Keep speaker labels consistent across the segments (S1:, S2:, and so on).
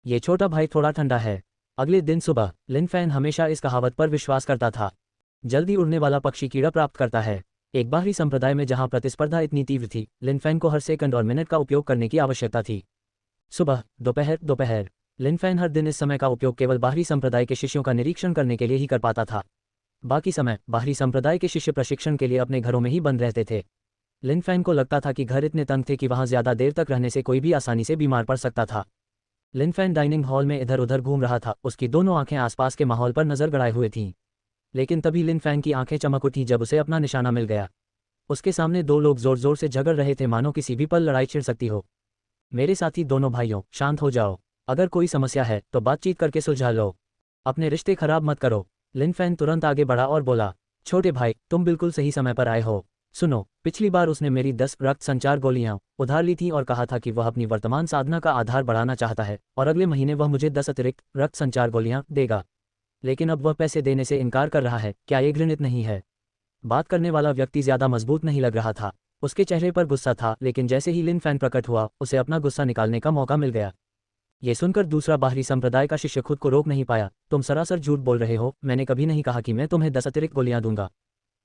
S1: ये छोटा भाई थोड़ा ठंडा है। अगले दिन सुबह लिन फैन हमेशा इस कहावत पर विश्वास करता था, जल्दी उड़ने वाला पक्षी कीड़ा प्राप्त करता है। एक बाहरी संप्रदाय में जहां प्रतिस्पर्धा इतनी तीव्र थी, लिन फैन को हर सेकंड और मिनट का उपयोग करने की आवश्यकता थी। सुबह, दोपहर, दोपहर। लिन फैन हर दिन इस समय का उपयोग केवल बाहरी संप्रदाय के शिष्यों का निरीक्षण करने के लिए ही कर पाता था। बाकी समय बाहरी संप्रदाय के शिष्य प्रशिक्षण के लिए अपने घरों में ही बंद रहते थे। लिन फैन को लगता था कि घर इतने तंग थे कि वहां ज्यादा देर तक रहने से कोई भी आसानी से बीमार पड़ सकता था। लिन फैन डाइनिंग हॉल में इधर उधर घूम रहा था, उसकी दोनों आंखें आसपास के माहौल पर नजर गड़ाए हुए थीं। लेकिन तभी लिन फैन की आंखें चमक उठी जब उसे अपना निशाना मिल गया। उसके सामने दो लोग जोर जोर से झगड़ रहे थे, मानो किसी भी पल लड़ाई छिड़ सकती हो। मेरे साथी दोनों भाइयों, शांत हो जाओ। अगर कोई समस्या है तो बातचीत करके सुलझा लो, अपने रिश्ते खराब मत करो। लिन फैन तुरंत आगे बढ़ा और बोला, छोटे भाई, तुम बिल्कुल सही समय पर आए हो। सुनो, पिछली बार उसने मेरी 10 रक्त संचार गोलियां उधार ली थी और कहा था कि वह अपनी वर्तमान साधना का आधार बढ़ाना चाहता है और अगले महीने वह मुझे 10 अतिरिक्त रक्त संचार गोलियां देगा। लेकिन अब वह पैसे देने से इनकार कर रहा है, क्या ये घृणित नहीं है? बात करने वाला व्यक्ति ज्यादा मजबूत नहीं लग रहा था। उसके चेहरे पर गुस्सा था, लेकिन जैसे ही लिन फैन प्रकट हुआ, उसे अपना गुस्सा निकालने का मौका मिल गया। ये सुनकर दूसरा बाहरी संप्रदाय का शिष्य खुद को रोक नहीं पाया। तुम सरासर झूठ बोल रहे हो, मैंने कभी नहीं कहा कि मैं तुम्हें 10 अतिरिक्त गोलियां दूंगा।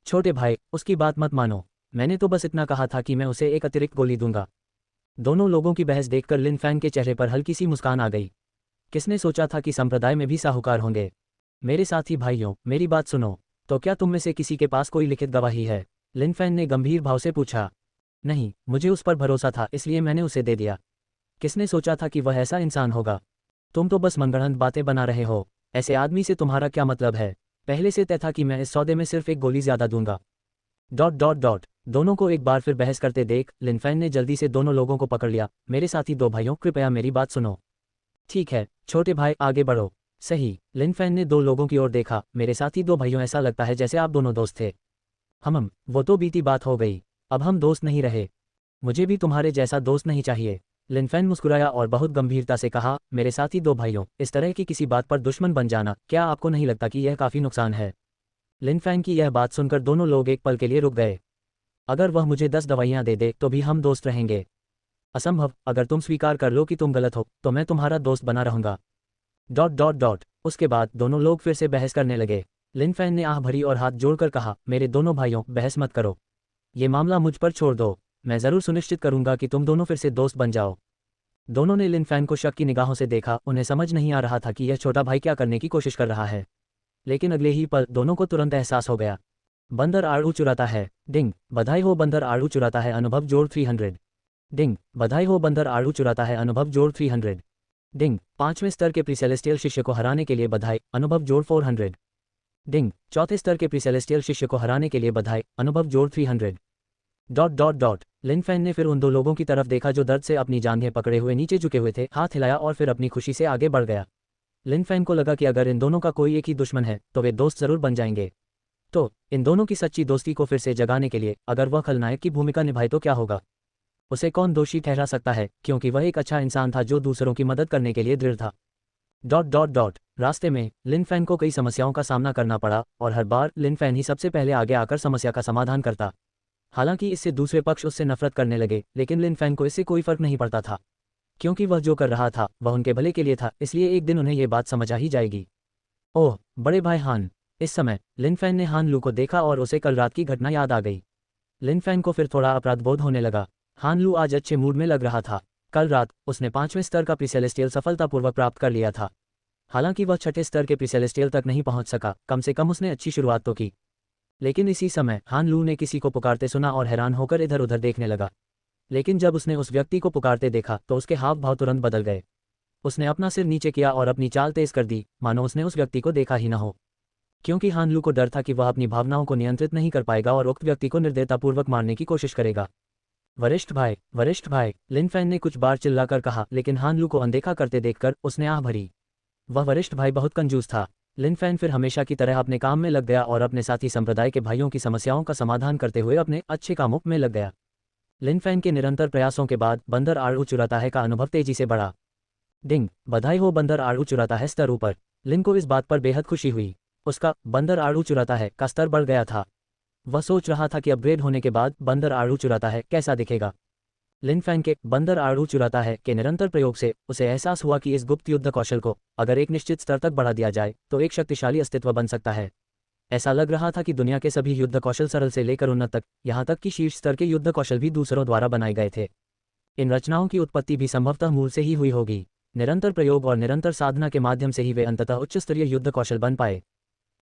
S1: छोटे भाई, उसकी बात मत मानो, मैंने तो बस इतना कहा था कि मैं उसे एक अतिरिक्त गोली दूंगा। दोनों लोगों की बहस देखकर लिन फैन के चेहरे पर हल्की सी मुस्कान आ गई। किसने सोचा था कि संप्रदाय में भी साहूकार होंगे? मेरे साथी भाइयों, मेरी बात सुनो, तो क्या तुम में से किसी के पास कोई लिखित गवाही है? लिन फैन ने गंभीर भाव से पूछा। नहीं, मुझे उस पर भरोसा था, इसलिए मैंने उसे दे दिया। किसने सोचा था कि वह ऐसा इंसान होगा? तुम तो बस मनगढ़ंत बातें बना रहे हो। ऐसे आदमी से तुम्हारा क्या मतलब है? पहले से तय था कि मैं इस सौदे में सिर्फ एक गोली ज्यादा दूंगा। Dot dot dot. दोनों को एक बार फिर बहस करते देख लिन फैन ने जल्दी से दोनों लोगों को पकड़ लिया। मेरे साथी दो भाइयों, कृपया मेरी बात सुनो। ठीक है छोटे भाई, आगे बढ़ो। सही। लिन फैन ने दो लोगों की ओर देखा। मेरे साथी दो भाइयों, ऐसा लगता है जैसे आप दोनों दोस्त थे। वो तो बीती बात हो गई, अब हम दोस्त नहीं रहे। मुझे भी तुम्हारे जैसा दोस्त नहीं चाहिए। लिन फैन मुस्कुराया और बहुत गंभीरता से कहा, मेरे साथी दो भाइयों, इस तरह की किसी बात पर दुश्मन बन जाना, क्या आपको नहीं लगता कि यह काफी नुकसान है? लिन फैन की यह बात सुनकर दोनों लोग एक पल के लिए रुक गए। अगर वह मुझे 10 दवाइयां दे दे तो भी हम दोस्त रहेंगे। असंभव। अगर तुम स्वीकार कर लो कि तुम गलत हो तो मैं तुम्हारा दोस्त बना रहूंगा। Dot dot dot. उसके बाद दोनों लोग फिर से बहस करने लगे। लिन फैन ने आह भरी और हाथ जोड़कर कहा, मेरे दोनों भाइयों, बहस मत करो। ये मामला मुझ पर छोड़ दो। मैं जरूर सुनिश्चित करूंगा कि तुम दोनों फिर से दोस्त बन जाओ। दोनों ने लिन फैन को शक की निगाहों से देखा। उन्हें समझ नहीं आ रहा था कि यह छोटा भाई क्या करने की कोशिश कर रहा है। लेकिन अगले ही पल दोनों को तुरंत एहसास हो गया। बंदर आड़ू चुराता है। डिंग, बधाई हो, बंदर आड़ू चुराता है, अनुभव जोड़ 300। डिंग, बधाई हो, बंदर आड़ू चुराता है, अनुभव जोड़ 300। डिंग, 5वें स्तर के प्रीसेलेस्टियल शिष्य को हराने के लिए बधाई, अनुभव जोड़ 400। डिंग, चौथे स्तर के प्रीसेलेस्टियल शिष्य को हराने के लिए बधाई, अनुभव जोड़ 300। Dot dot dot. Lin Fan ने फिर उन दो लोगों की तरफ देखा जो दर्द से अपनी जांघें पकड़े हुए नीचे झुके हुए थे, हाथ हिलाया और फिर अपनी खुशी से आगे बढ़ गया। लिन फैन को लगा कि अगर इन दोनों का कोई एक ही दुश्मन है तो वे दोस्त जरूर बन जाएंगे। तो इन दोनों की सच्ची दोस्ती को फिर से जगाने के लिए अगर वह खलनायक की भूमिका निभाए तो क्या होगा? उसे कौन दोषी ठहरा सकता है, क्योंकि वह एक अच्छा इंसान था जो दूसरों की मदद करने के लिए दृढ़ था। Dot dot dot. रास्ते में लिन फैन को कई समस्याओं का सामना करना पड़ा और हर बार लिन फैन ही सबसे पहले आगे आकर समस्या का समाधान करता। हालांकि इससे दूसरे पक्ष उससे नफरत करने लगे, लेकिन लिन फैन को इससे कोई फर्क नहीं पड़ता था, क्योंकि वह जो कर रहा था वह उनके भले के लिए था। इसलिए एक दिन उन्हें यह बात समझ आ ही जाएगी। ओह, बड़े भाई हान। इस समय लिन फैन ने हान लू को देखा और उसे कल रात की घटना याद आ गई। लिन फैन को फिर थोड़ा अपराधबोध होने लगा। हान लू आज अच्छे मूड में लग रहा था। कल रात उसने 5वें स्तर का प्रीसेलेस्टियल सफलतापूर्वक प्राप्त कर लिया था। हालांकि वह 6ठे स्तर के प्रीसेलेस्टियल तक नहीं पहुंच सका, कम से कम उसने अच्छी शुरुआत तो की। लेकिन इसी समय हान लू ने किसी को पुकारते सुना और हैरान होकर इधर उधर देखने लगा। लेकिन जब उसने उस व्यक्ति को पुकारते देखा तो उसके हाव भाव तुरंत बदल गए। उसने अपना सिर नीचे किया और अपनी चाल तेज कर दी, मानो उसने उस व्यक्ति को देखा ही न हो। क्योंकि हान लू को डर था कि वह अपनी भावनाओं को नियंत्रित नहीं कर पाएगा और उक्त व्यक्ति को निर्दयतापूर्वक मारने की कोशिश करेगा। वरिष्ठ भाई, वरिष्ठ भाई, लिन फैन ने कुछ बार चिल्लाकर कहा, लेकिन हान लू को अनदेखा करते देखकर उसने आह भरी। वह वरिष्ठ भाई बहुत कंजूस था। लिन फैन फिर हमेशा की तरह अपने काम में लग गया और अपने साथी संप्रदाय के भाइयों की समस्याओं का समाधान करते हुए अपने अच्छे कामों में लग गया। लिन फैन के निरंतर प्रयासों के बाद बंदर आड़ू चुराता है का अनुभव तेजी से बढ़ा। डिंग, बधाई हो, बंदर आड़ू चुराता है स्तर ऊपर। लिन को इस बात पर बेहद खुशी हुई। उसका बंदर आड़ू चुराता है का स्तर बढ़ गया था। वह सोच रहा था कि अपग्रेड होने के बाद बंदर आड़ू चुराता है कैसा दिखेगा। लिन फैंग के बंदर आड़ू चुराता है के निरंतर प्रयोग से उसे एहसास हुआ कि इस गुप्त युद्ध कौशल को अगर एक निश्चित स्तर तक बढ़ा दिया जाए तो एक शक्तिशाली अस्तित्व बन सकता है। ऐसा लग रहा था कि दुनिया के सभी युद्ध कौशल सरल से लेकर उन्नत तक, यहाँ तक कि शीर्ष स्तर के युद्ध कौशल भी दूसरों द्वारा बनाए गए थे। इन रचनाओं की उत्पत्ति भी संभवतः मूल से ही हुई होगी। निरंतर प्रयोग और निरंतर साधना के माध्यम से ही वे अंततः उच्च स्तरीय युद्ध कौशल बन पाए।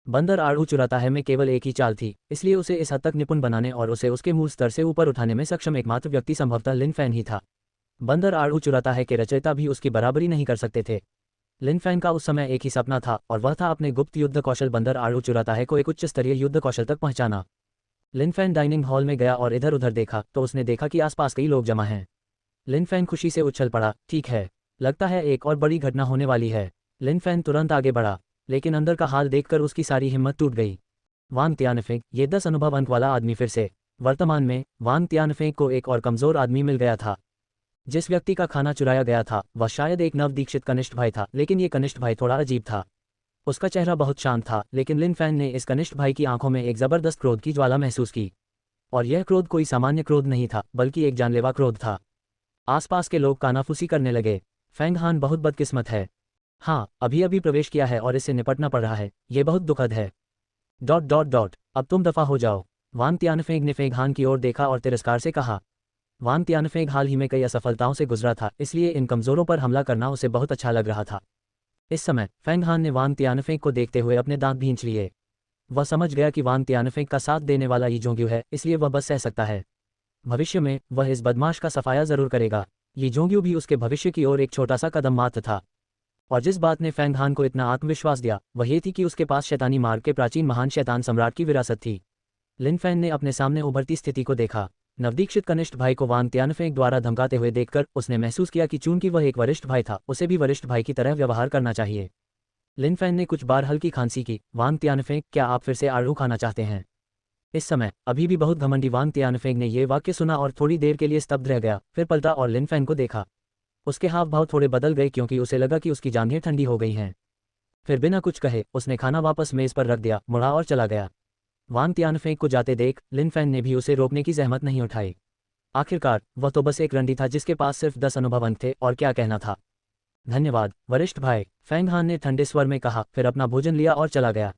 S1: बंदर आड़ू चुराता है में केवल एक ही चाल थी, इसलिए उसे इस हद तक निपुण बनाने और उसे उसके मूल स्तर से ऊपर उठाने में सक्षम एकमात्र व्यक्ति संभवतः लिन फैन ही था। बंदर आड़ू चुराता है के रचयिता भी उसकी बराबरी नहीं कर सकते थे। लिन फैन का उस समय एक ही सपना था और वह था अपने गुप्त युद्ध कौशल बंदर आड़ू चुराता है को एक उच्च स्तरीय युद्ध कौशल तक पहुंचाना। लिन फैन डाइनिंग हॉल में गया और इधर उधर देखा तो उसने देखा कि आसपास कई लोग जमा हैं। लिन फैन खुशी से उछल पड़ा, ठीक है, लगता है एक और बड़ी घटना होने वाली है। लिन फैन तुरंत आगे बढ़ा, लेकिन अंदर का हाल देखकर उसकी सारी हिम्मत टूट गई। वांग तियानफेंग, ये 10 अनुभव अंक वाला आदमी फिर से। वर्तमान में वांग तियानफेंग को एक और कमजोर आदमी मिल गया था। जिस व्यक्ति का खाना चुराया गया था वह शायद एक नवदीक्षित कनिष्ठ भाई था, लेकिन ये कनिष्ठ भाई थोड़ा अजीब था। उसका चेहरा बहुत शांत था, लेकिन लिन फैन ने इस कनिष्ठ भाई की आंखों में एक जबरदस्त क्रोध की ज्वाला महसूस की। और यह क्रोध कोई सामान्य क्रोध नहीं था, बल्कि एक जानलेवा क्रोध था। आसपास के लोग कानाफूसी करने लगे। फैंग हान बहुत बदकिस्मत है। हाँ, अभी अभी प्रवेश किया है और इससे निपटना पड़ रहा है, ये बहुत दुखद है। ... अब तुम दफा हो जाओ। वांग तियानफेंग ने फेंग हान की ओर देखा और तिरस्कार से कहा। वांग तियानफेंग हाल ही में कई असफलताओं से गुजरा था, इसलिए इन कमजोरों पर हमला करना उसे बहुत अच्छा लग रहा था। इस समय फेंग हान ने वांग तियानफेंग को देखते हुए अपने दांत भींच लिए। वह समझ गया कि वांग तियानफेंग का साथ देने वाला यी जोंग्यू है, इसलिए वह बस सह सकता है। भविष्य में वह इस बदमाश का सफाया जरूर करेगा। यी जोंग्यू भी उसके भविष्य की ओर एक छोटा सा कदम मात्र था। और जिस बात ने फेंग हान को इतना आत्मविश्वास दिया वह ये थी कि उसके पास शैतानी मार्ग के प्राचीन महान शैतान सम्राट की विरासत थी। लिन फैन ने अपने सामने उभरती स्थिति को देखा। नवदीक्षित कनिष्ठ भाई को वांग तियानफेंग द्वारा धमकाते हुए देखकर उसने महसूस किया कि चूंकि वह एक वरिष्ठ भाई था, उसे भी वरिष्ठ भाई की तरह व्यवहार करना चाहिए। लिन फैन ने कुछ बार हल्की खांसी की। वांग तियानफेंग, क्या आप फिर से आड़ू खाना चाहते हैं? इस समय अभी भी बहुत घमंडी वांग तियानफेंग ने यह वाक्य सुना और थोड़ी देर के लिए स्तब्ध रह गया, फिर पलटा और लिन फैन को देखा। उसके हाव भाव थोड़े बदल गए क्योंकि उसे लगा कि उसकी जांघें ठंडी हो गई हैं। फिर बिना कुछ कहे उसने खाना वापस मेज पर रख दिया, मुड़ा और चला गया। वांग तियानफेंग को जाते देख लिन फैन ने भी उसे रोकने की जहमत नहीं उठाई। आखिरकार वह तो बस एक रंडी था जिसके पास सिर्फ 10 अनुभव अंक थे, और क्या कहना था। धन्यवाद वरिष्ठ भाई, फेंग हान ने ठंडे स्वर में कहा, फिर अपना भोजन लिया और चला गया।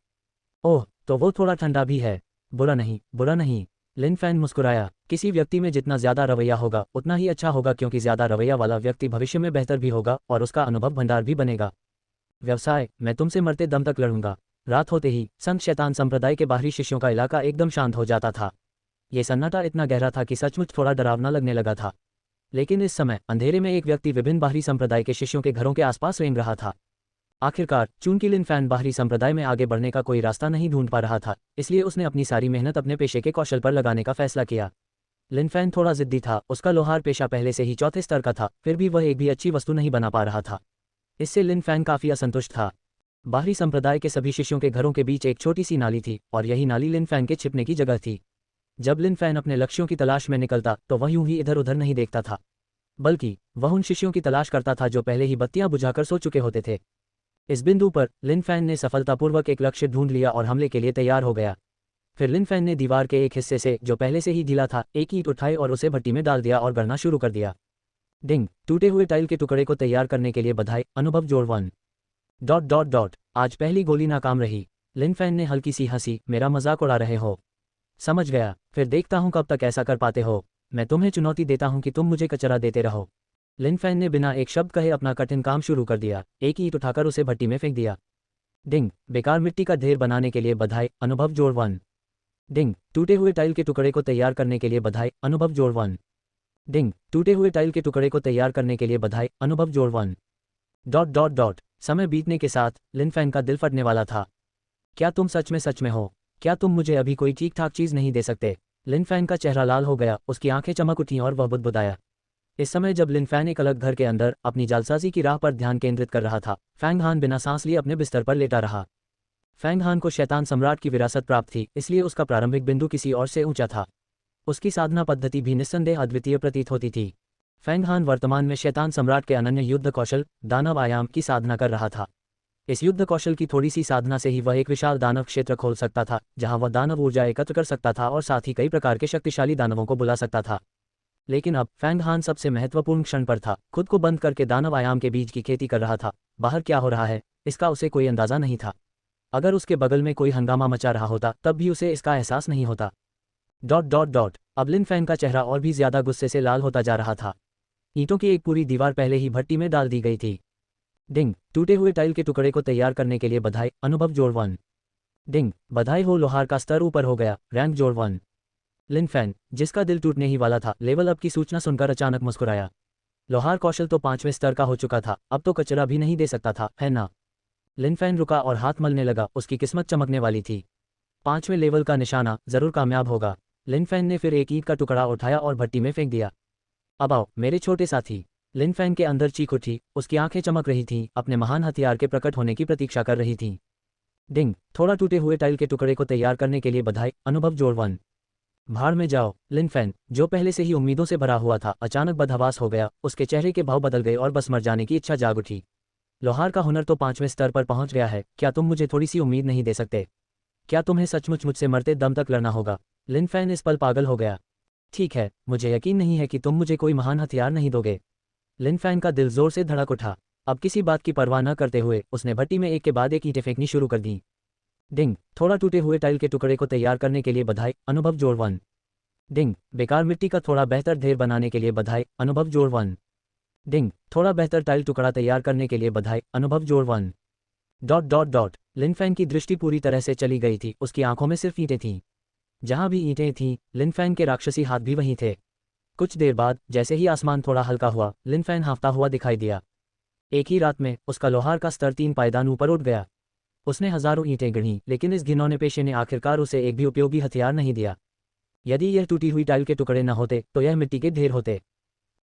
S1: ओह, तो वो थोड़ा ठंडा भी है। बुरा नहीं, बुरा नहीं। लिन फैन मुस्कुराया। किसी व्यक्ति में जितना ज्यादा रवैया होगा उतना ही अच्छा होगा, क्योंकि ज्यादा रवैया वाला व्यक्ति भविष्य में बेहतर भी होगा और उसका अनुभव भंडार भी बनेगा। व्यवसाय, मैं तुमसे मरते दम तक लड़ूंगा। रात होते ही संत शैतान संप्रदाय के बाहरी शिष्यों का इलाका एकदम शांत हो जाता था। ये सन्नाटा इतना गहरा था कि सचमुच थोड़ा डरावना लगने लगा था। लेकिन इस समय अंधेरे में एक व्यक्ति विभिन्न बाहरी संप्रदाय के शिष्यों के घरों के आसपास रेंग रहा था। आखिरकार चूंकि लिन फैन बाहरी संप्रदाय में आगे बढ़ने का कोई रास्ता नहीं ढूंढ पा रहा था, इसलिए उसने अपनी सारी मेहनत अपने पेशे के कौशल पर लगाने का फैसला किया। लिन फैन थोड़ा जिद्दी था, उसका लोहार पेशा पहले से ही चौथे स्तर का था, फिर भी वह एक भी अच्छी वस्तु नहीं बना पा रहा था। इससे लिन फैन काफी असंतुष्ट था। बाहरी संप्रदाय के सभी शिष्यों के घरों के बीच एक छोटी सी नाली थी और यही नाली लिन फैन के छिपने की जगह थी। जब लिन फैन अपने लक्ष्यों की तलाश में निकलता तो वह यूं ही इधर उधर नहीं देखता था, बल्कि वह उन शिष्यों की तलाश करता था जो पहले ही बत्तियां बुझाकर सो चुके होते थे। इस बिंदु पर लिन फैन ने सफलतापूर्वक एक लक्ष्य ढूंढ लिया और हमले के लिए तैयार हो गया। फिर लिन फैन ने दीवार के एक हिस्से से, जो पहले से ही ढीला था, एक ईंट उठाई और उसे भट्टी में डाल दिया और गढ़ना शुरू कर दिया। डिंग, टूटे हुए टाइल के टुकड़े को तैयार करने के लिए बधाई, अनुभव जोड़ 1... आज पहली गोली नाकाम रही। लिन फैन ने हल्की सी हंसी, मेरा मजाक उड़ा रहे हो? समझ गया, फिर देखता हूं कब तक ऐसा कर पाते हो। मैं तुम्हें चुनौती देता हूं कि तुम मुझे कचरा देते रहो। लिन फैन ने बिना एक शब्द कहे अपना कठिन काम शुरू कर दिया। एक ईंट उठाकर उसे भट्टी में फेंक दिया। डिंग, बेकार मिट्टी का ढेर बनाने के लिए बधाई, अनुभव जोड़ 1... डिंग, टूटे हुए टाइल के टुकड़े को तैयार करने के लिए बधाई, अनुभव जोड़ 1... डिंग, टूटे हुए टाइल के टुकड़े को तैयार करने के लिए बधाई, अनुभव जोड़ 1... समय बीतने के साथ लिन फैन का दिल फटने वाला था। क्या तुम सच में हो? क्या तुम मुझे अभी कोई ठीक ठाक चीज नहीं दे सकते? लिन फैन का चेहरा लाल हो गया, उसकी आंखें चमक उठीं और वह बुदबुदाया। इस समय जब लिन फैन एक अलग घर के अंदर अपनी जालसाजी की राह पर ध्यान केंद्रित कर रहा था, फेंग हान बिना सांस लिए अपने बिस्तर पर लेटा रहा। फेंग हान को शैतान सम्राट की विरासत प्राप्त थी, इसलिए उसका प्रारंभिक बिंदु किसी और से ऊंचा था। उसकी साधना पद्धति भी निस्संदेह अद्वितीय प्रतीत होती थी। फेंग हान वर्तमान में शैतान सम्राट के अनन्य युद्ध कौशल, दानव आयाम की साधना कर रहा था। इस युद्ध कौशल की थोड़ी सी साधना से ही वह एक विशाल दानव क्षेत्र खोल सकता था, जहां वह दानव ऊर्जा एकत्र कर सकता था और साथ ही कई प्रकार के शक्तिशाली दानवों को बुला सकता था। लेकिन अब फैंग हान सबसे महत्वपूर्ण क्षण पर था। खुद को बंद करके दानव आयाम के बीज की खेती कर रहा था। बाहर क्या हो रहा है इसका उसे कोई अंदाजा नहीं था। अगर उसके बगल में कोई हंगामा मचा रहा होता तब भी उसे इसका एहसास नहीं होता। ... अब लिन फैंग का चेहरा और भी ज्यादा गुस्से से लाल होता जा रहा था। ईंटों की एक पूरी दीवार पहले ही भट्टी में डाल दी गई थी। डिंग, टूटे हुए टाइल के टुकड़े को तैयार करने के लिए बधाई, अनुभव जोड़ 1। डिंग, बधाई हो, लोहार का स्तर ऊपर हो गया, रैंक जोड़ 1। लिन फैंग, जिसका दिल टूटने ही वाला था, लेवल अप की सूचना सुनकर अचानक मुस्कुराया। लोहार कौशल तो 5वें स्तर का हो चुका था, अब तो कचरा भी नहीं दे सकता था, है ना? लिन फैंग रुका और हाथ मलने लगा, उसकी किस्मत चमकने वाली थी। 5वें लेवल का निशाना जरूर कामयाब होगा। लिन फैंग ने फिर एक ईंट का टुकड़ा उठाया और भट्टी में फेंक दिया। अब आओ मेरे छोटे साथी। लिन फैंग के अंदर चीख उठी, उसकी आंखें चमक रही थीं, अपने महान हथियार के प्रकट होने की प्रतीक्षा कर रही थीं। डिंग, थोड़ा टूटे हुए टाइल के टुकड़े को तैयार करने के लिए बधाई, अनुभव जोड़ 1। भाड़ में जाओ। लिन फैंग, जो पहले से ही उम्मीदों से भरा हुआ था, अचानक बदहवास हो गया। उसके चेहरे के भाव बदल गए और बस मर जाने की इच्छा जाग उठी। लोहार का हुनर तो 5वें स्तर पर पहुंच गया है, क्या तुम मुझे थोड़ी सी उम्मीद नहीं दे सकते? क्या तुम्हें सचमुच मुझसे मरते दम तक लड़ना होगा? लिन फैंग इस पल पागल हो गया। ठीक है, मुझे यकीन नहीं है कि तुम मुझे कोई महान हथियार नहीं दोगे। लिन फैंग का दिल जोर से धड़क उठा। अब किसी बात की परवाह न करते हुए उसने भट्टी में एक के बाद एक ईंटें फेंकनी शुरू कर दी। डिंग, थोड़ा टूटे हुए टाइल के टुकड़े को तैयार करने के लिए बधाई, अनुभव जोड़ 1। डिंग, बेकार मिट्टी का थोड़ा बेहतर ढेर बनाने के लिए बधाई, अनुभव जोड़ 1। डिंग, थोड़ा बेहतर टाइल टुकड़ा तैयार करने के लिए बधाई, अनुभव जोड़ 1। ... लिन फैंग की दृष्टि पूरी तरह से चली गई थी, उसकी आंखों में सिर्फ ईंटें थीं। जहां भी ईंटें थीं, लिन फैंग के राक्षसी हाथ भी वहीं थे। कुछ देर बाद जैसे ही आसमान थोड़ा हल्का हुआ, लिन फैंग हाँफता हुआ दिखाई दिया। एक ही रात में उसका लोहार का स्तर 3 पायदान ऊपर उठ गया। उसने हजारों ईंटें गढ़ीं, लेकिन इस घिनौने पेशे ने आखिरकार उसे एक भी उपयोगी हथियार नहीं दिया। यदि यह टूटी हुई टाइल के टुकड़े न होते तो यह मिट्टी के ढेर होते।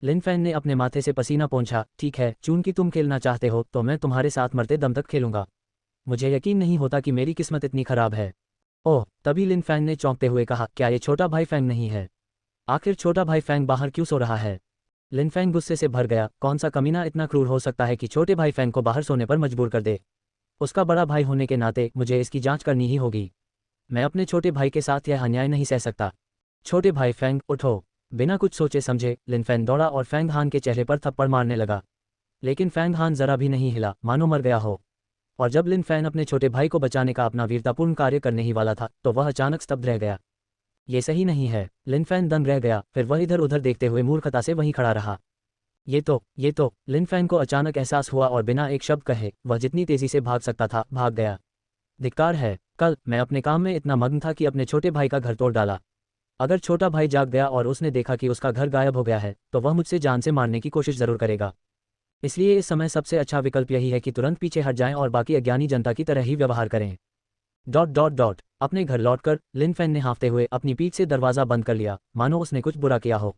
S1: लिन फैंग ने अपने माथे से पसीना पोंछा। ठीक है, चूंकि तुम खेलना चाहते हो तो मैं तुम्हारे साथ मरते दम तक खेलूंगा। मुझे यकीन नहीं होता कि मेरी किस्मत इतनी खराब है। ओह, तभी लिन फैंग ने चौंकते हुए कहा, क्या ये छोटा भाई फैंग नहीं है? आखिर छोटा भाई फैंग बाहर क्यों सो रहा है? लिन फैंग गुस्से से भर गया। कौन सा कमीना इतना क्रूर हो सकता है कि छोटे भाई फैंग को बाहर सोने पर मजबूर कर दे? उसका बड़ा भाई होने के नाते मुझे इसकी जांच करनी ही होगी। मैं अपने छोटे भाई के साथ यह अन्याय नहीं सह सकता। छोटे भाई फैंग, उठो। बिना कुछ सोचे समझे लिन फैंग दौड़ा और फैंग हान के चेहरे पर थप्पड़ मारने लगा। लेकिन फैंग हान जरा भी नहीं हिला, मानो मर गया हो। और जब लिन फैंग अपने छोटे भाई को बचाने का अपना वीरतापूर्ण कार्य करने ही वाला था तो वह अचानक स्तब्ध रह गया। ये सही नहीं है। लिन फैंग दंग रह गया, फिर वह इधर उधर देखते हुए मूर्खता से वहीं खड़ा रहा। ये तो लिन फैंग को अचानक एहसास हुआ और बिना एक शब्द कहे वह जितनी तेजी से भाग सकता था भाग गया। धिक्कार है, कल मैं अपने काम में इतना मग्न था कि अपने छोटे भाई का घर तोड़ डाला। अगर छोटा भाई जाग गया और उसने देखा कि उसका घर गायब हो गया है तो वह मुझसे जान से मारने की कोशिश जरूर करेगा। इसलिए इस समय सबसे अच्छा विकल्प यही है कि तुरंत पीछे हट जाएं और बाकी अज्ञानी जनता की तरह ही व्यवहार करें। ... अपने घर लौटकर लिन फैंग ने हाँफते हुए अपनी पीठ से दरवाजा बंद कर लिया, मानो उसने कुछ बुरा किया हो।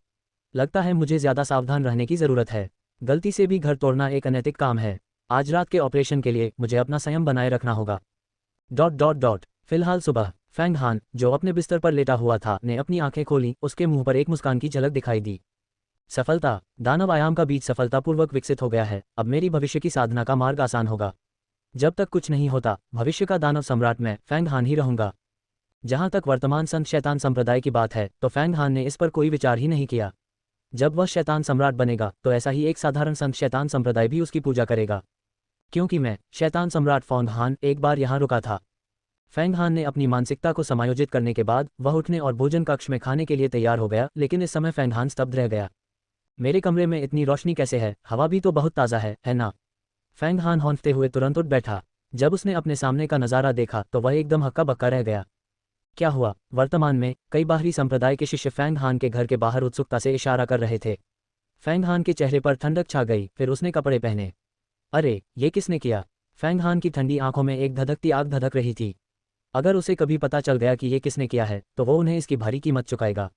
S1: लगता है मुझे ज्यादा सावधान रहने की जरूरत है। गलती से भी घर तोड़ना एक अनैतिक काम है। आज रात के ऑपरेशन के लिए मुझे अपना संयम बनाए रखना होगा। ... फिलहाल सुबह फैंग हान, जो अपने बिस्तर पर लेटा हुआ था, ने अपनी आंखें खोली। उसके मुंह पर एक मुस्कान की झलक दिखाई दी। सफलता, दानव आयाम का बीज सफलतापूर्वक विकसित हो गया है। अब मेरी भविष्य की साधना का मार्ग आसान होगा। जब तक कुछ नहीं होता, भविष्य का दानव सम्राट मैं फैंग हान ही रहूंगा। जहां तक वर्तमान संत शैतान संप्रदाय की बात है तो फैंग हान ने इस पर कोई विचार ही नहीं किया। जब वह शैतान सम्राट बनेगा तो ऐसा ही एक साधारण संत शैतान संप्रदाय भी उसकी पूजा करेगा। क्योंकि मैं शैतान सम्राट फैंग हान एक बार यहाँ रुका था। फैंग हान ने अपनी मानसिकता को समायोजित करने के बाद वह उठने और भोजन कक्ष में खाने के लिए तैयार हो गया, लेकिन इस समय फैंग हान स्तब्ध रह गया। मेरे कमरे में इतनी रोशनी कैसे है? हवा भी तो बहुत ताज़ा है ना? फैंग हान हौंफते हुए तुरंत उठ बैठा। जब उसने अपने सामने का नज़ारा देखा तो वह एकदम हक्का बक्का रह गया। क्या हुआ? वर्तमान में कई बाहरी संप्रदाय के शिष्य फैंग हान के घर के बाहर उत्सुकता से इशारा कर रहे थे। फैंग हान के चेहरे पर ठंडक छा गई, फिर उसने कपड़े पहने। अरे, ये किसने किया? फैंग हान की ठंडी आंखों में एक धधकती आग धधक रही थी। अगर उसे कभी पता चल गया कि ये किसने किया है तो वो उन्हें इसकी भारी कीमत चुकाएगा।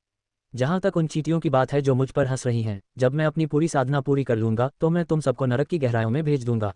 S1: जहां तक उन चींटियों की बात है जो मुझ पर हंस रही हैं, जब मैं अपनी पूरी साधना पूरी कर लूंगा तो मैं तुम सबको नरक की गहराइयों में भेज दूंगा।